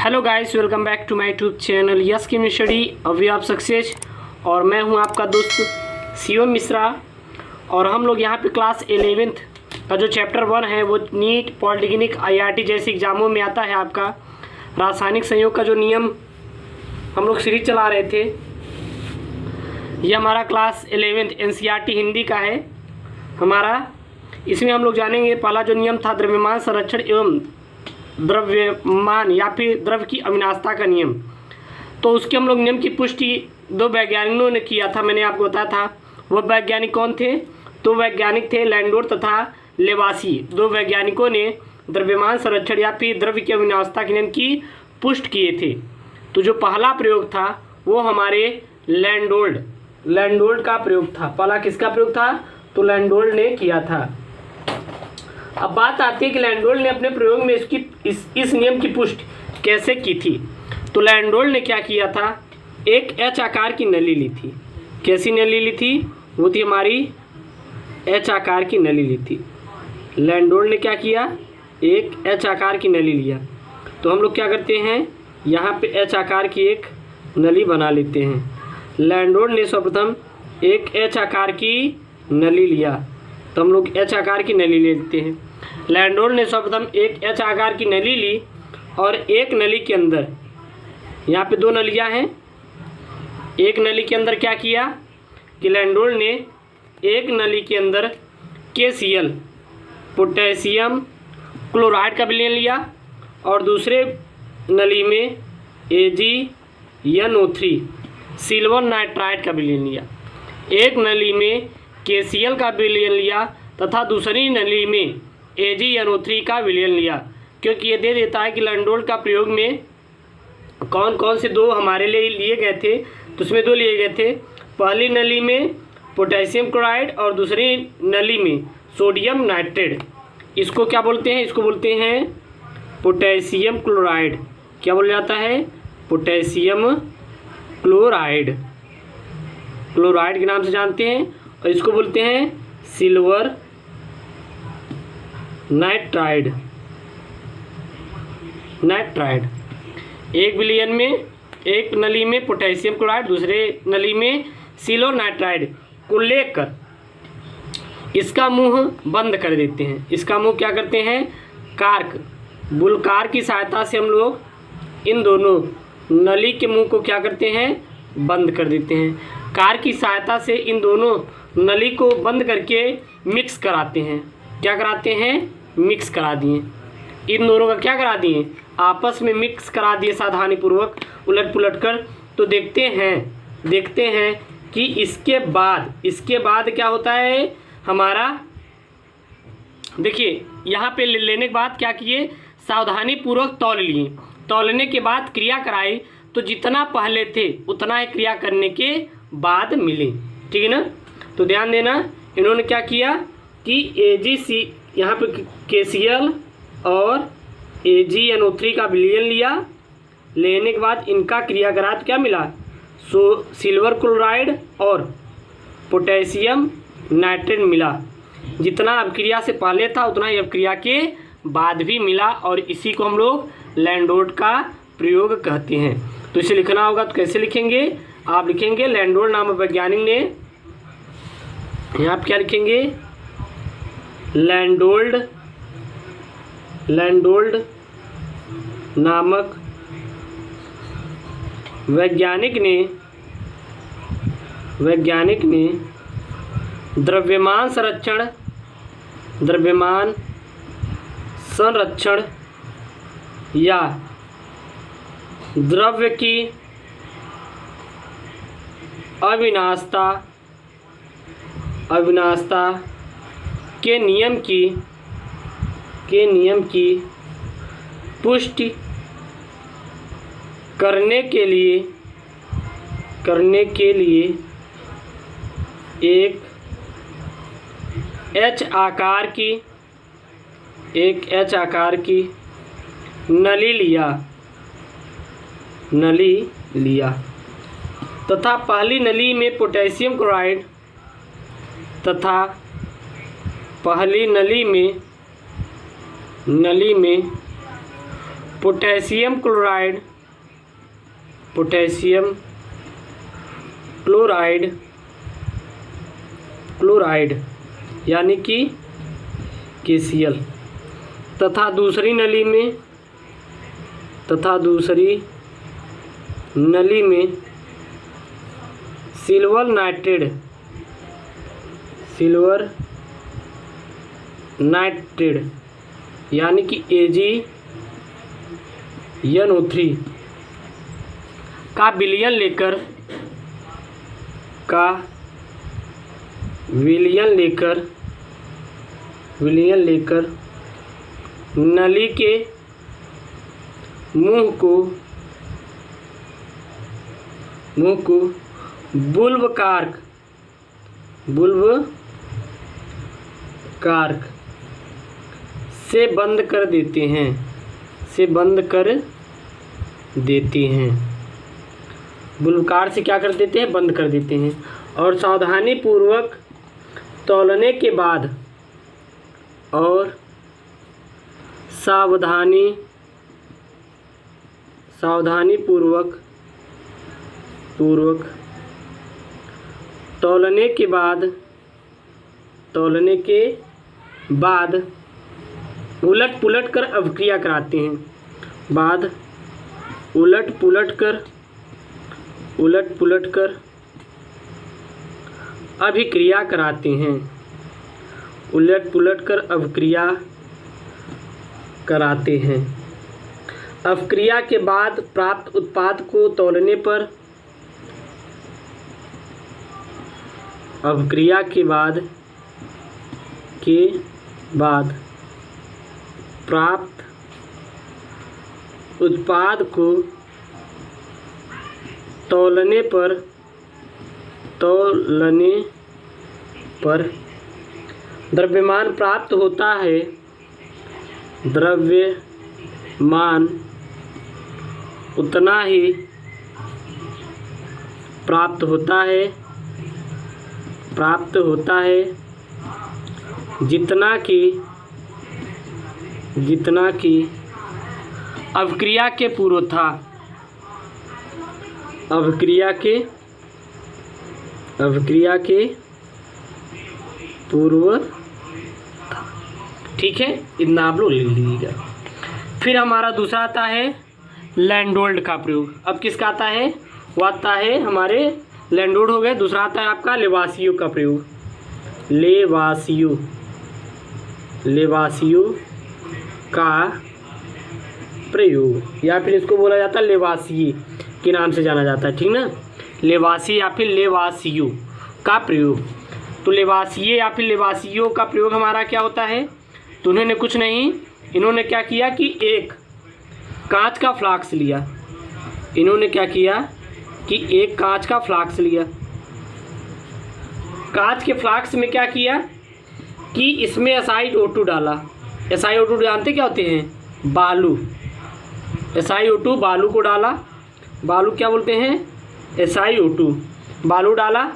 Hello guys, welcome back to my YouTube channel yes chemistry study अभी आप success. और मैं हूं आपका दोस्त शिवम मिश्रा। और हम लोग यहां पे क्लास 11th का जो चैप्टर 1 है वो नीट, पॉलिटेक्निक, आईआईटी जैसे एग्जामों में आता है। आपका रासायनिक संयोग का जो नियम हम लोग सीरीज चला रहे थे, ये हमारा क्लास 11th एनसीईआरटी हिंदी का है हमारा। इसमें हम लोग जानेंगे पहला जो नियम था द्रव्यमान संरक्षण एवं द्रव्यमान या फिर द्रव की अविनाशता का नियम। तो उसके हम लोग नियम की पुष्टि दो वैज्ञानिकों ने किया था, मैंने आपको बताया था। वह वैज्ञानिक कौन थे? तो वैज्ञानिक थे लैंडोर तथा लेवासी। दो वैज्ञानिकों ने द्रव्यमान संरक्षण या फिर द्रव की अविनाशता के नियम की पुष्टि किए थे। तो जो पहला प्रयोग था वो हमारे लैंडोल्ड का प्रयोग था। पहला किसका प्रयोग था? तो लैंडोल्ड ने किया था। अब बात आती है कि लैंडोल्ड ने अपने प्रयोग में इस नियम की पुष्टि कैसे की थी। तो लैंडोल्ड ने क्या किया था? एक एच आकार की नली ली थी। कैसी नली ली थी? वो थी हमारी एच आकार की नली ली थी। लैंडोल्ड ने क्या किया? एक एच आकार की नली लिया। तो हम लोग क्या करते हैं, यहाँ पे एच आकार की एक नली बना लेते हैं। लैंडोल्ड ने सर्वप्रथम एक एच आकार की नली लिया, तो हम लोग एच आकार की नली ले लेते हैं। लैंडोल्ड ने सर्वप्रथम एक एच आकार की नली ली और एक नली के अंदर, यहाँ पे दो नलियाँ हैं, एक नली के अंदर क्या किया कि लैंडोल्ड ने एक नली के अंदर KCl पोटेशियम क्लोराइड का विलयन लिया और दूसरे नली में AgNO3 सिल्वर नाइट्राइड का विलयन लिया। एक नली में KCl का विलयन लिया तथा दूसरी नली में AgNO3 का विलयन लिया, क्योंकि ये दे देता है कि लैंडोल्ड का प्रयोग में कौन कौन से दो हमारे लिए लिए गए थे। तो उसमें दो लिए गए थे, पहली नली में पोटेशियम क्लोराइड और दूसरी नली में सोडियम नाइट्रेट। इसको क्या बोलते हैं? इसको बोलते हैं पोटेशियम क्लोराइड। क्या बोला जाता है? पोटेशियम क्लोराइड, क्लोराइड के नाम से जानते हैं। और इसको बोलते हैं सिल्वर नाइट्राइड। एक विलयन में, एक नली में पोटेशियम क्लोराइड, दूसरे नली में सिल्वर नाइट्राइड को लेकर इसका मुंह बंद कर देते हैं। इसका मुंह क्या करते हैं? कार्क, बुलकार की सहायता से हम लोग इन दोनों नली के मुंह को क्या करते हैं? बंद कर देते हैं। कार की सहायता से इन दोनों नली को बंद करके मिक्स कराते हैं। क्या कराते हैं? मिक्स करा दिए। इन दोनों का क्या करा दिए? आपस में मिक्स करा दिए सावधानीपूर्वक उलट पुलट कर। तो देखते हैं कि इसके बाद क्या होता है हमारा। देखिए यहाँ पे लेने के बाद क्या किए? सावधानीपूर्वक तौल लिए। तौलने के बाद क्रिया कराई, तो जितना पहले थे उतना ही क्रिया करने के बाद मिले। ठीक है ना? तो ध्यान देना, इन्होंने क्या किया कि यहाँ पे KCl और AgNO3 का विलयन लिया। लेने के बाद इनका क्रिया करा तो क्या मिला? सिल्वर क्लोराइड और पोटेशियम नाइट्रेट मिला। जितना अभिक्रिया से पहले था उतना ही अभिक्रिया के बाद भी मिला, और इसी को हम लोग लैंडोल्ड का प्रयोग कहते हैं। तो इसे लिखना होगा, तो कैसे लिखेंगे? आप लिखेंगे लैंडोल्ड नामक वैज्ञानिक ने, यहाँ आप क्या लिखेंगे? लैंडोल्ड नामक वैज्ञानिक ने द्रव्यमान संरक्षण या द्रव्य की अविनाशता के नियम की पुष्टि करने के लिए एक एच आकार की नली लिया तथा पहली नली में पोटेशियम क्लोराइड तथा पहली नली में पोटेशियम क्लोराइड यानी कि KCl तथा दूसरी नली में सिल्वर नाइट्रेट यानी कि AgNO3 का विलयन लेकर नली के मुंह को बुल्ब कार्क से बंद कर देते हैं बुल्बकार से क्या कर देते हैं, बंद कर देते हैं। और सावधानी पूर्वक तौलने के बाद तौलने के बाद उलट पुलट कर अभिक्रिया कराते हैं। उलट पुलट कर अभिक्रिया कराते हैं। अभिक्रिया के बाद प्राप्त उत्पाद को तौलने पर प्राप्त उत्पाद को तौलने पर द्रव्यमान प्राप्त होता है। द्रव्यमान उतना ही प्राप्त होता है जितना कि अभिक्रिया के पूर्व था। अभिक्रिया के पूर्व था। ठीक है, इतना आप लोग लिख लीजिएगा। फिर हमारा दूसरा आता है लैंडोल्ड का प्रयोग। अब किसका आता है, वो आता है हमारे लैंडोल्ड हो गए। दूसरा आता है आपका लेवासियो का प्रयोग। लेवासियो का प्रयोग, या फिर इसको बोला जाता है लेवासिये के नाम से जाना जाता है। ठीक ना, लेवासी या फिर लेवासियो का प्रयोग। तो लेवासिये या फिर लेवासियो का प्रयोग हमारा क्या होता है, तो उन्होंने कुछ नहीं, इन्होंने क्या किया कि एक कांच का फ्लास्क लिया। इन्होंने क्या किया कि एक कांच का फ्लास्क लिया। कांच के फ्लास्क में क्या किया कि इसमें SiO2 डाला। SiO2 जानते क्या होते हैं, बालू। SiO2 बालू को डाला। बालू क्या बोलते हैं, SiO2 बालू डाला।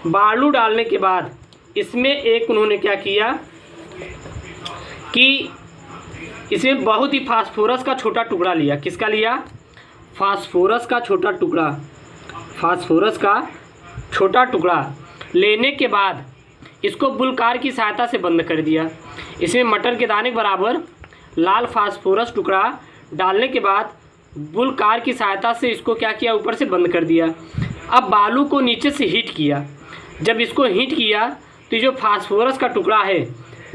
बालू डालने के बाद इसमें एक उन्होंने क्या किया कि इसमें बहुत ही फास्फोरस का छोटा टुकड़ा लिया। किसका लिया, फास्फोरस का छोटा टुकड़ा। फास्फोरस का छोटा टुकड़ा लेने के बाद इसको बुल्कार की सहायता से बंद कर दिया। इसमें मटर के दाने के बराबर लाल फास्फोरस टुकड़ा डालने के बाद बुल्कार की सहायता से इसको क्या किया, ऊपर से बंद कर दिया। अब बालू को नीचे से हीट किया। जब इसको हीट किया तो जो फास्फोरस का टुकड़ा है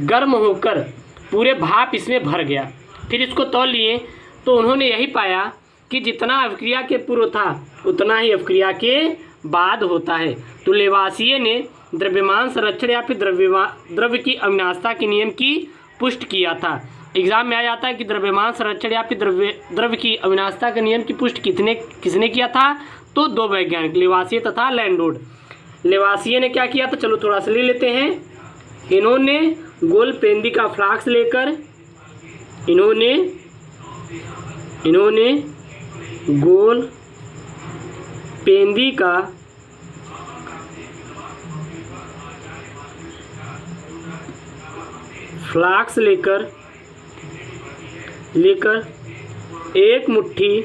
गर्म होकर पूरे भाप इसमें भर गया। फिर इसको तौल लिए तो उन्होंने यही पाया कि जितना अभिक्रिया के पूर्व था उतना ही अभिक्रिया के बाद होता है। तो लेवासिये ने द्रव्यमान संरक्षण या फिर द्रव्य की अविनाशता के नियम की पुष्टि किया था। एग्जाम में आ जाता है कि द्रव्यमान संरक्षण या फिर द्रव्य की अविनाशता के नियम की पुष्टि किसने किया था, तो दो वैज्ञानिक, लेवासिये तथा लैंडोल्ड। लेवासिये ने क्या किया, तो चलो थोड़ा सा ले लेते हैं। इन्होंने गोल पेंदी का फ्लास्क लेकर इन्होंने गोल पेंदी का फ्लास्क लेकर एक मुट्ठी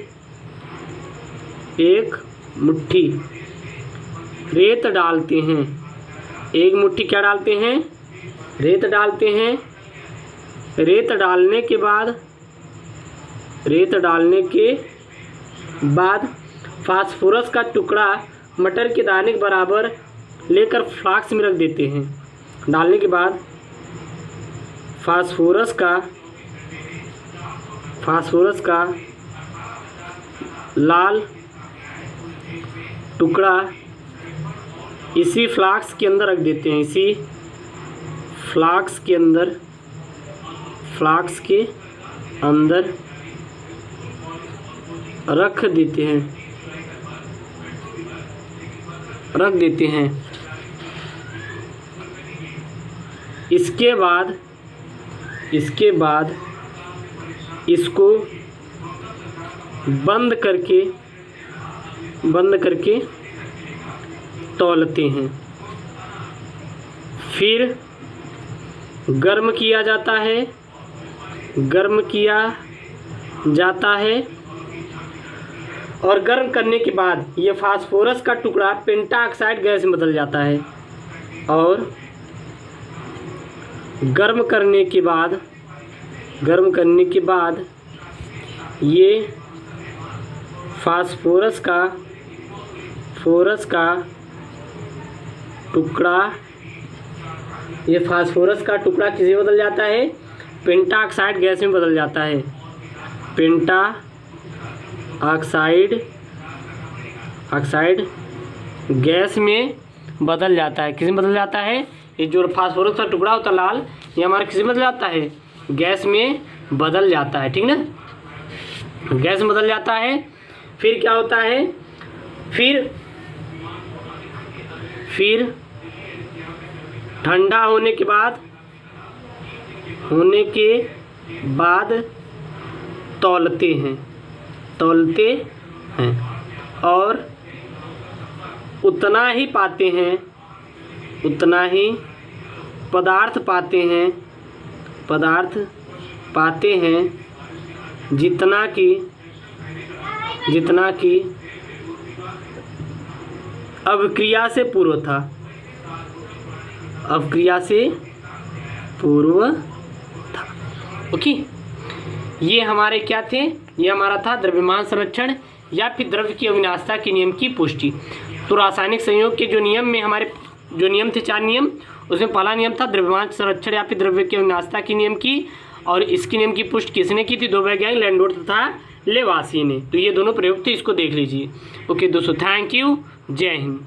रेत डालते हैं। एक मुट्ठी क्या डालते हैं? रेत डालते हैं। रेत डालने के बाद फास्फोरस का टुकड़ा मटर के दाने के बराबर लेकर फ्लास्क में रख देते हैं। डालने के बाद फास्फोरस का लाल टुकड़ा इसी फ्लास्क के अंदर रख देते हैं। इसी फ्लास्क के अंदर रख देते हैं। इसके बाद इसको बंद करके तौलते हैं। फिर गर्म किया जाता है और गर्म करने के बाद ये फास्फोरस का टुकड़ा पेंटाऑक्साइड गैस में बदल जाता है। और गर्म करने के बाद ये फास्फोरस का टुकड़ा किसे बदल जाता है? पेंटाऑक्साइड गैस में बदल जाता है। ऑक्साइड गैस में बदल जाता है। किस में बदल जाता है? ये जो फास्फोरस का टुकड़ा होता है लाल, ये हमारा किस में बदल जाता है? गैस में बदल जाता है। ठीक ना, गैस में बदल जाता है। फिर क्या होता है? फिर ठंडा होने के बाद तौलते हैं और उतना ही पदार्थ पाते हैं जितना कि अभिक्रिया से पूर्व था। ओके, ये हमारे क्या थे? ये हमारा था द्रव्यमान संरक्षण या फिर द्रव्य की अविनाशता के नियम की पुष्टि। तो रासायनिक संयोग के जो नियम में हमारे जो नियम थे 4 नियम, उसमें पहला नियम था द्रव्यमान संरक्षण या फिर द्रव्य की अविनाशता के नियम की, और इसके नियम की पुष्टि किसने की थी? 2 वैज्ञानिक लैंडोल्फ तथा लेवासिए ने। तो ये दोनों प्रयोग थे, इसको देख लीजिए। ओके दोस्तों, थैंक यू, जय हिंद।